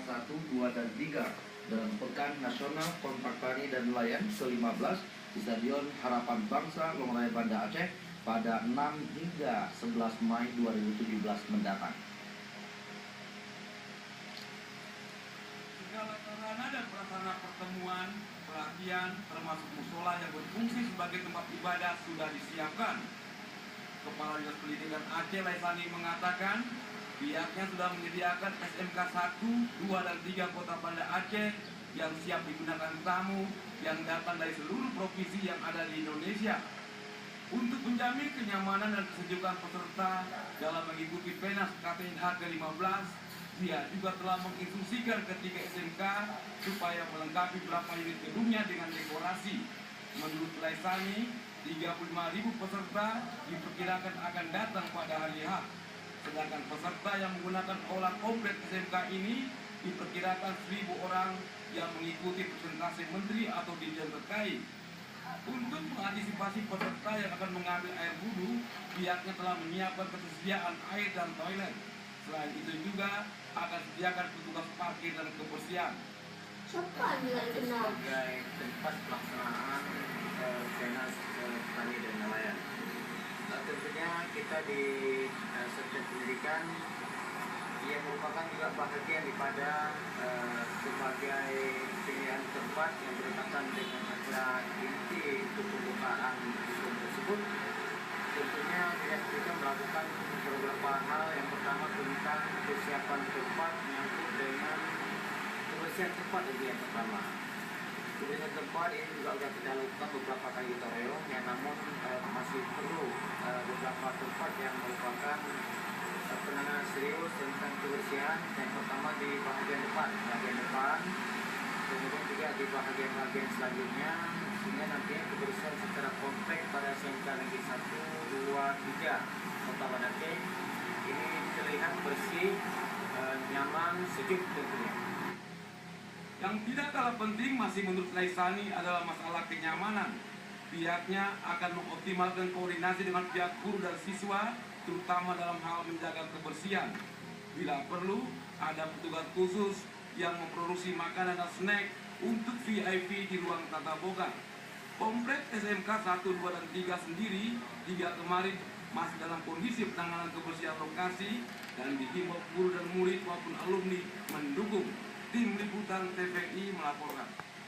1, 2, dan 3 dalam Pekan Nasional Kontak Tani dan Nelayan ke-15 di Stadion Harapan Bangsa Longraya Banda Aceh pada 6 hingga 11 Mei 2017 mendatang. Segala sarana dan prasarana pertemuan, pelatihan, termasuk musola yang berfungsi sebagai tempat ibadah sudah disiapkan. Kepala Dinas Pendidikan Aceh Laisani mengatakan pihaknya sudah menyediakan SMK 1, 2, dan 3 Kota Banda Aceh yang siap digunakan tamu yang datang dari seluruh provinsi yang ada di Indonesia. Untuk menjamin kenyamanan dan kesejukan peserta dalam mengikuti PENAS KTNH ke-15, dia juga telah menginstruksikan ketiga SMK supaya melengkapi beberapa unit gedungnya dengan dekorasi. Menurut Laisani, 35.000 peserta diperkirakan akan datang pada hari H. Sedangkan peserta yang menggunakan aula kompleks SMK ini diperkirakan 1.000 orang yang mengikuti presentasi menteri atau dirjen terkait. Untuk mengantisipasi peserta yang akan mengambil air wudhu, pihaknya telah menyiapkan ketersediaan air dan toilet. Selain itu juga akan sediakan petugas parkir dan kebersihan. Sebagai tempat pelaksanaan PENAS Tani dan Nelayan. Tentunya kita di Sektor Pendidikan ia merupakan juga bahagian daripada sebagai pilihan tempat yang berdekatan dengan acara inti untuk pembukaan diplom tersebut. Tentunya kita melakukan beberapa hal. Yang pertama tentang kesiapan tempat menyangkut dengan kebersihan tempat itu yang pertama. Kebersihan tempat ini juga sudah kita lakukan beberapa kali toreong, yang namun masih perlu beberapa tempat yang merupakan penanganan serius tentang kebersihan. Yang pertama di bagian depan, kemudian juga di bagian selanjutnya, sehingga nantinya kebersihan secara kompleks pada SMK Negeri 1, 2, 3 Kota Banda Aceh ini terlihat bersih, nyaman, sejuk tentunya. Yang tidak kalah penting masih menurut Laisani adalah masalah kenyamanan. Pihaknya akan mengoptimalkan koordinasi dengan pihak guru dan siswa, terutama dalam hal menjaga kebersihan. Bila perlu, ada petugas khusus yang memproduksi makanan dan snack untuk VIP di ruang tata boga. Kompleks SMK 1, 2, dan 3 sendiri hingga kemarin masih dalam kondisi penanganan kebersihan lokasi dan dihimbau guru dan murid maupun alumni mendukung. Tim Liputan TVRI melaporkan.